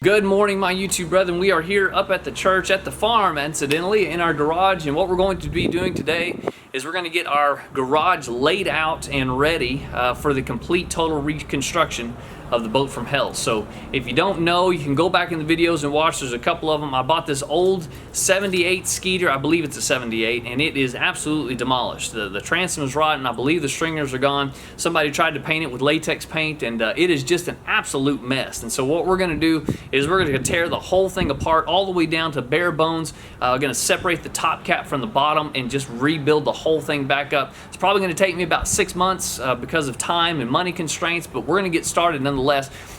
Good morning, my YouTube brethren. We are here up at the church, at the farm, incidentally, in our garage. And what we're going to be doing today is we're going to get our garage laid out and ready for the complete total reconstruction of the boat from hell. So if you don't know, you can go back in the videos and watch. There's a couple of them. I bought this old 78 Skeeter. I believe it's a 78, and it is absolutely demolished. The transom is rotten. I believe the stringers are gone. Somebody tried to paint it with latex paint, and it is just an absolute mess. And so what we're going to do is we're going to tear the whole thing apart all the way down to bare bones. We're going to separate the top cap from the bottom and just rebuild the whole thing back up. It's probably going to take me about 6 months because of time and money constraints, but we're going to get started nonetheless.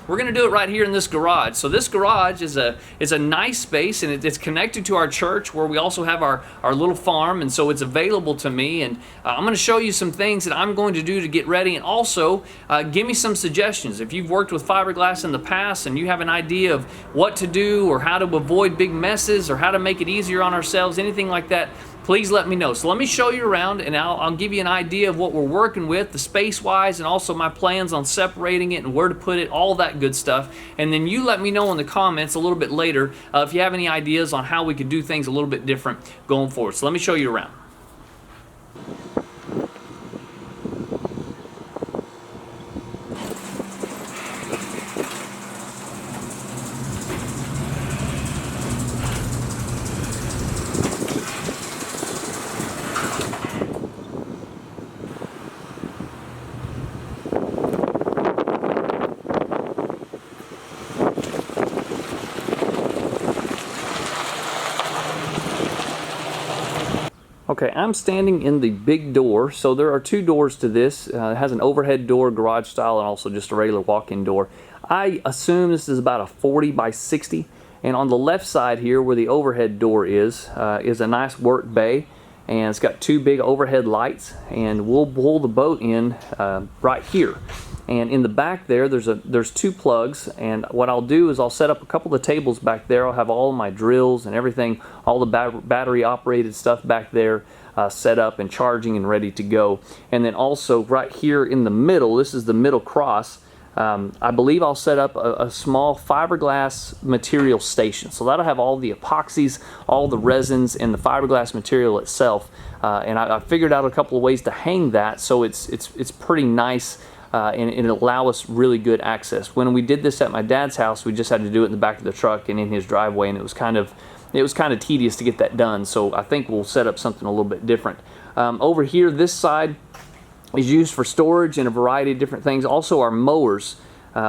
We're going to do it right here in this garage. So this garage is a nice space, and it's connected to our church where we also have our little farm, and so it's available to me. And I'm going to show you some things that I'm going to do to get ready, and also give me some suggestions. If you've worked with fiberglass in the past and you have an idea of what to do or how to avoid big messes or how to make it easier on ourselves, anything like that, please let me know. So let me show you around, and I'll give you an idea of what we're working with, the space-wise, and also my plans on separating it and where to put it, all that good stuff. And then you let me know in the comments a little bit later if you have any ideas on how we could do things a little bit different going forward. So let me show you around. Okay, I'm standing in the big door. So there are two doors to this. It has an overhead door, garage style, and also just a regular walk-in door. I assume this is about a 40 by 60. And on the left side here, where the overhead door is a nice work bay. And it's got two big overhead lights. And we'll pull the boat in right here. And in the back there's two plugs, and what I'll do is I'll set up a couple of tables back there. I'll have all my drills and everything, all the battery operated stuff back there set up and charging and ready to go. And then also right here in the middle, this is the middle cross, I believe I'll set up a small fiberglass material station. So that'll have all the epoxies, all the resins, and the fiberglass material itself. And I figured out a couple of ways to hang that so it's pretty nice. And it'll allow us really good access. When we did this at my dad's house, we just had to do it in the back of the truck and in his driveway, and it was kind of tedious to get that done. So I think we'll set up something a little bit different. Over here, this side is used for storage and a variety of different things. Also, our mowers.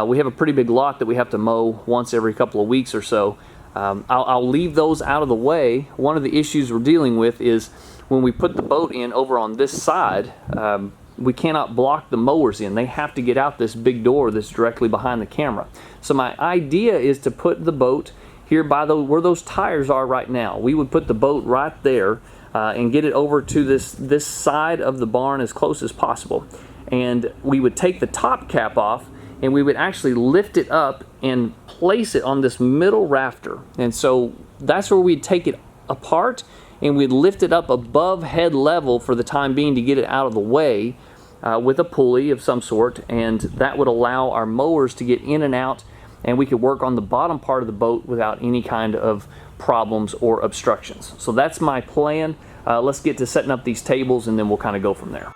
We have a pretty big lot that we have to mow once every couple of weeks or so. I'll leave those out of the way. One of the issues we're dealing with is when we put the boat in over on this side, we cannot block the mowers in. They have to get out this big door that's directly behind the camera. So my idea is to put the boat here by where those tires are right now. We would put the boat right there and get it over to this side of the barn as close as possible. And we would take the top cap off, and we would actually lift it up and place it on this middle rafter. And so that's where we'd take it apart, and we'd lift it up above head level for the time being to get it out of the way with a pulley of some sort, and that would allow our mowers to get in and out, and we could work on the bottom part of the boat without any kind of problems or obstructions. So that's my plan. Let's get to setting up these tables, and then we'll kind of go from there.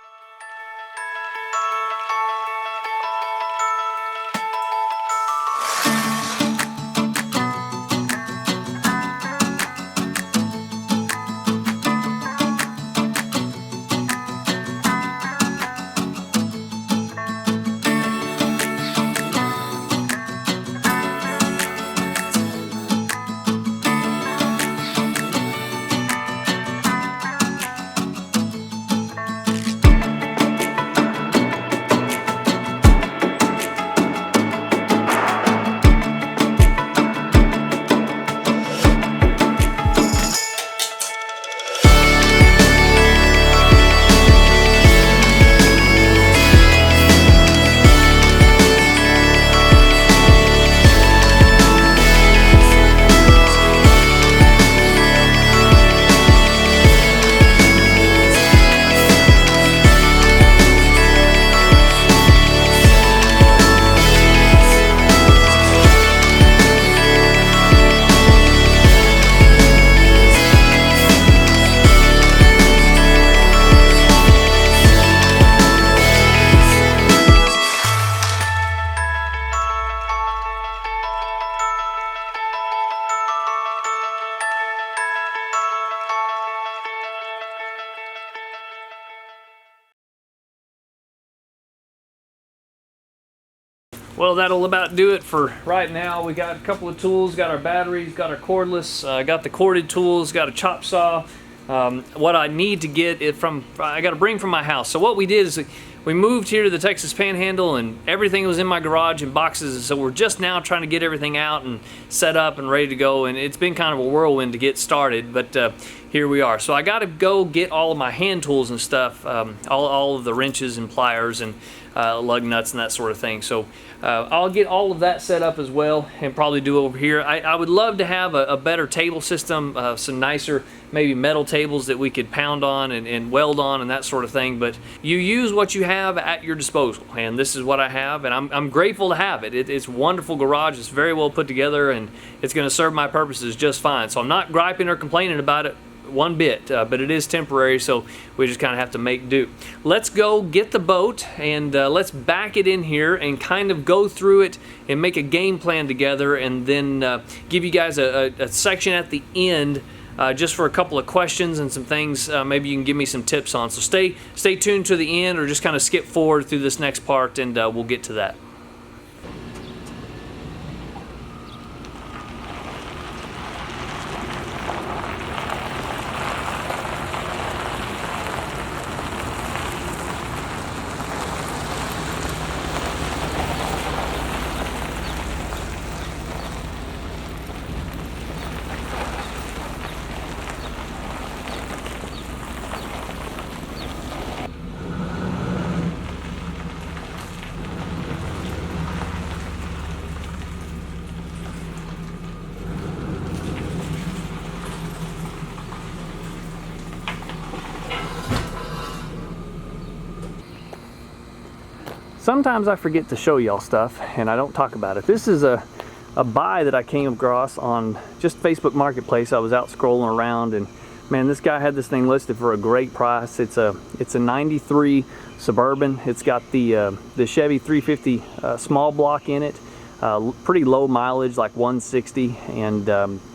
Well, that'll about do it for right now. We got a couple of tools, got our batteries, got our cordless, got the corded tools, got a chop saw. What I need to get it from, I got to bring from my house. So what we did is we moved here to the Texas Panhandle, and everything was in my garage in boxes. So we're just now trying to get everything out and set up and ready to go. And it's been kind of a whirlwind to get started, but here we are. So I got to go get all of my hand tools and stuff, all of the wrenches and pliers and lug nuts and that sort of thing. So I'll get all of that set up as well, and probably do over here. I would love to have a better table system, some nicer maybe metal tables that we could pound on and weld on and that sort of thing. But you use what you have at your disposal, and this is what I have, and I'm grateful to have it. It's a wonderful garage. It's very well put together, and it's going to serve my purposes just fine. So I'm not griping or complaining about it one bit, but it is temporary, so we just kind of have to make do. Let's go get the boat, and let's back it in here and kind of go through it and make a game plan together, and then give you guys a section at the end just for a couple of questions and some things maybe you can give me some tips on. So stay tuned to the end, or just kind of skip forward through this next part, and we'll get to that. Sometimes I forget to show y'all stuff and I don't talk about it. This is a buy that I came across on just Facebook Marketplace. I was out scrolling around, and man, this guy had this thing listed for a great price. It's a 93 Suburban. It's got the Chevy 350 small block in it. Pretty low mileage, like 160, and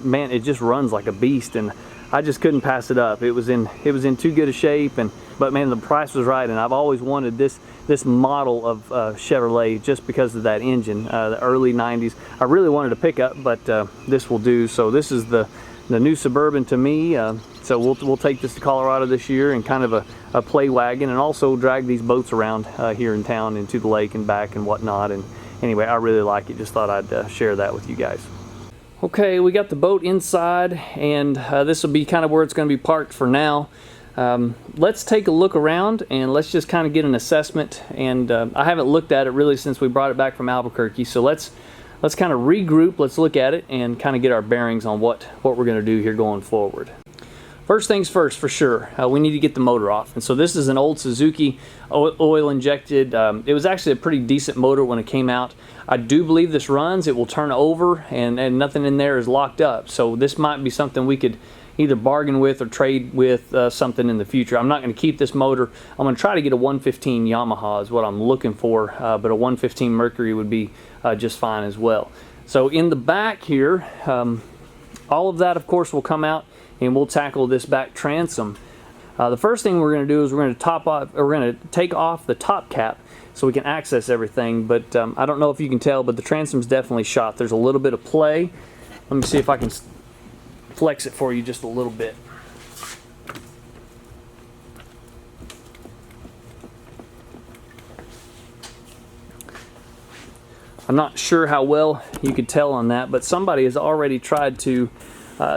man, it just runs like a beast, and I just couldn't pass it up. It was in too good a shape, but man, the price was right, and I've always wanted this model of Chevrolet just because of that engine, the early 90s. I really wanted to pick up, but this will do. So this is the new Suburban to me. So we'll take this to Colorado this year, and kind of a play wagon, and also drag these boats around here in town and to the lake and back and whatnot. And anyway, I really like it. Just thought I'd share that with you guys. Okay, we got the boat inside, and this will be kind of where it's going to be parked for now. Let's take a look around, and let's just kind of get an assessment. And I haven't looked at it really since we brought it back from Albuquerque, so let's kind of regroup. Let's look at it and kind of get our bearings on what we're going to do here going forward. First things first, for sure, we need to get the motor off. And so this is an old Suzuki oil injected. It was actually a pretty decent motor when it came out. I do believe this runs. It will turn over, and nothing in there is locked up. So this might be something we could either bargain with or trade with something in the future. I'm not going to keep this motor. I'm going to try to get a 115 Yamaha is what I'm looking for, but a 115 Mercury would be just fine as well. So in the back here, all of that of course will come out, and we'll tackle this back transom. The first thing we're going to do is we're going to take off the top cap so we can access everything. But I don't know if you can tell, but the transom's definitely shot. There's a little bit of play. Let me see if I can flex it for you just a little bit. I'm not sure how well you could tell on that, but somebody has already tried to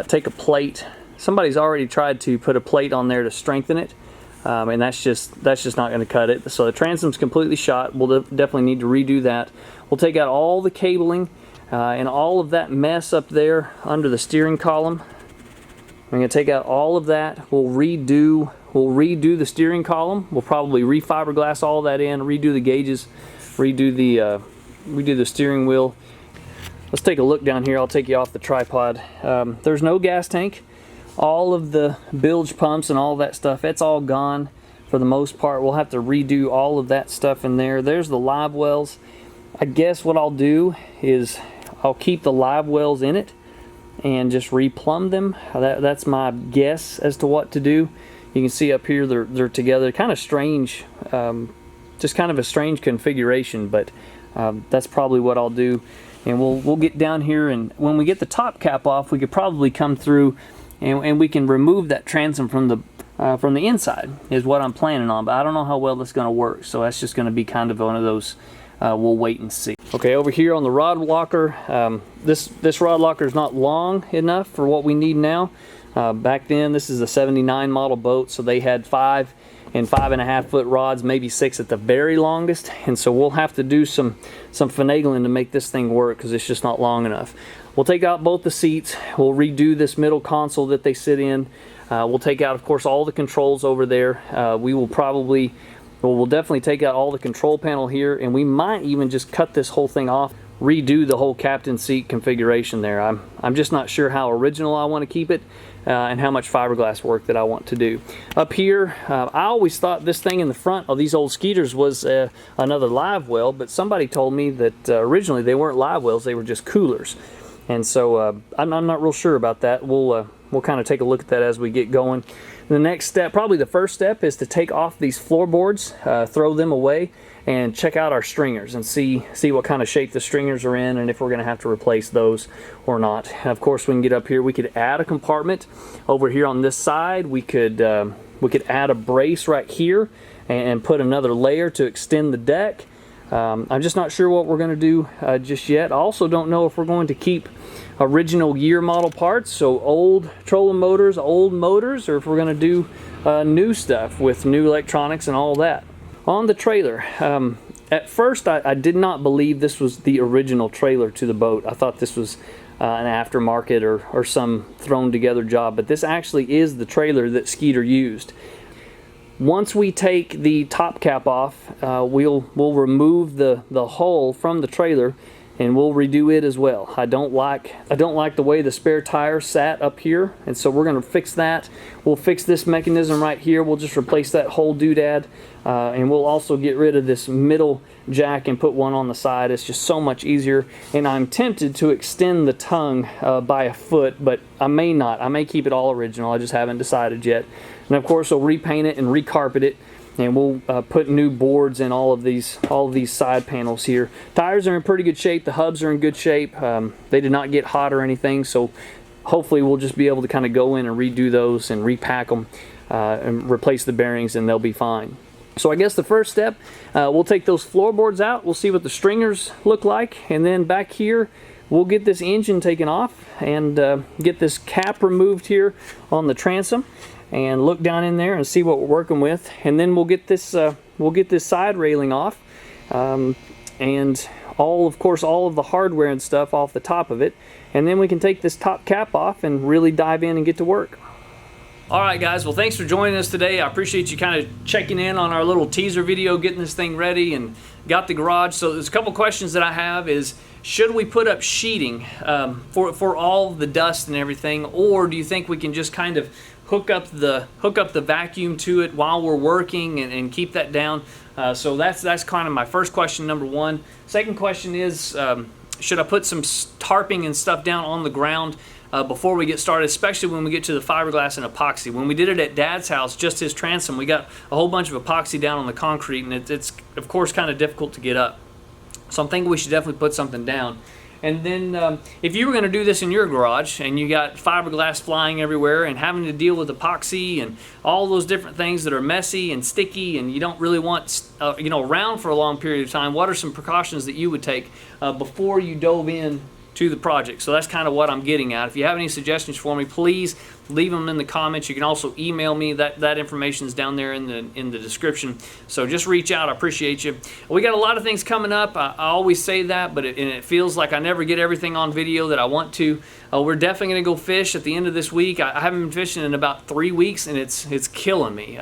take a plate. Somebody's already tried to put a plate on there to strengthen it, and that's just not going to cut it. So the transom's completely shot. We'll definitely need to redo that. We'll take out all the cabling and all of that mess up there under the steering column. I'm going to take out all of that. We'll redo the steering column. We'll probably refiberglass all that in, redo the gauges, redo the steering wheel. Let's take a look down here. I'll take you off the tripod. There's no gas tank. All of the bilge pumps and all that stuff, it's all gone for the most part. We'll have to redo all of that stuff in there. There's the live wells. I guess what I'll do is I'll keep the live wells in it and just replumb them. That's my guess as to what to do. You can see up here they're together. Kind of strange, just kind of a strange configuration, but That's probably what I'll do. And we'll get down here, and when we get the top cap off, we could probably come through and we can remove that transom from the inside is what I'm planning on. But I don't know how well that's going to work, so that's just going to be kind of one of those we'll wait and see. Okay, over here on the rod locker, this rod locker is not long enough for what we need now. Back then, this is a 79 model boat, so they had 5 and 5.5 foot rods, maybe 6 at the very longest, and so we'll have to do some finagling to make this thing work because it's just not long enough. We'll take out both the seats. We'll redo this middle console that they sit in. We'll take out, of course, all the controls over there. We'll definitely take out all the control panel here, and we might even just cut this whole thing off, redo the whole captain seat configuration there. I'm just not sure how original I want to keep it and how much fiberglass work that I want to do. Up here, I always thought this thing in the front of these old Skeeters was another live well, but somebody told me that originally they weren't live wells, they were just coolers. And so I'm not real sure about that. We'll kind of take a look at that as we get going. The next step, probably the first step, is to take off these floorboards, throw them away, and check out our stringers and see what kind of shape the stringers are in and if we're going to have to replace those or not. And of course, we can get up here. We could add a compartment over here on this side. We could add a brace right here and put another layer to extend the deck. I'm just not sure what we're going to do just yet. I also don't know if we're going to keep original year model parts, so old trolling motors, old motors, or if we're going to do new stuff with new electronics and all that. On the trailer, at first I did not believe this was the original trailer to the boat. I thought this was an aftermarket or some thrown together job, but this actually is the trailer that Skeeter used. Once we take the top cap off, we'll remove the hull from the trailer and we'll redo it as well. I don't like the way the spare tire sat up here, and so we're going to fix that. We'll fix this mechanism right here. We'll just replace that whole doodad, and we'll also get rid of this middle jack and put one on the side. It's just so much easier, and I'm tempted to extend the tongue by a foot, but I may not. I may keep it all original. I just haven't decided yet. And of course, we'll repaint it and recarpet it, and we'll put new boards in all of these side panels here. Tires are in pretty good shape. The hubs are in good shape. They did not get hot or anything, so hopefully we'll just be able to kind of go in and redo those and repack them and replace the bearings, and they'll be fine. So I guess the first step, we'll take those floorboards out. We'll see what the stringers look like, and then back here we'll get this engine taken off and get this cap removed here on the transom, and look down in there and see what we're working with, and then we'll get this side railing off, and of course all of the hardware and stuff off the top of it, and then we can take this top cap off and really dive in and get to work. Alright guys, well thanks for joining us today. I appreciate you kind of checking in on our little teaser video, getting this thing ready and got the garage. So there's a couple questions that I have is, should we put up sheeting for all the dust and everything, or do you think we can just kind of hook up the vacuum to it while we're working and keep that down? So that's kind of my first question, number one. Second question is, should I put some tarping and stuff down on the ground before we get started, especially when we get to the fiberglass and epoxy? When we did it at Dad's house, just his transom, we got a whole bunch of epoxy down on the concrete, and it's of course kind of difficult to get up. So I'm thinking we should definitely put something down. And then if you were going to do this in your garage and you got fiberglass flying everywhere and having to deal with epoxy and all those different things that are messy and sticky, and you don't really want around for a long period of time, what are some precautions that you would take before you dove in to the project? So that's kind of what I'm getting at. If you have any suggestions for me, please leave them in the comments. You can also email me. That information is down there in the description. So just reach out. I appreciate you. We got a lot of things coming up. I always say that, but it feels like I never get everything on video that I want to. We're definitely going to go fish at the end of this week. I haven't been fishing in about 3 weeks, and it's killing me.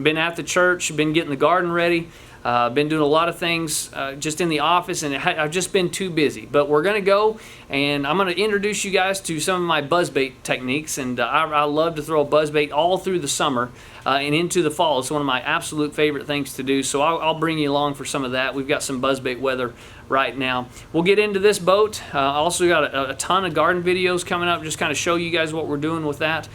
Been at the church, been getting the garden ready. Been doing a lot of things just in the office, and I've just been too busy. But we're going to go, and I'm going to introduce you guys to some of my buzzbait techniques. And I love to throw a buzzbait all through the summer. and into the fall. It's one of my absolute favorite things to do, so I'll bring you along for some of that. We've got some buzzbait weather right now. We'll get into this boat. Also got a ton of garden videos coming up, just kind of show you guys what we're doing with that.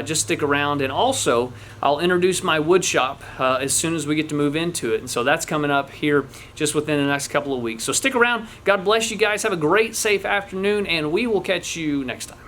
Just stick around, and also I'll introduce my wood shop as soon as we get to move into it, and so that's coming up here just within the next couple of weeks. So stick around. God bless you guys. Have a great, safe afternoon, and we will catch you next time.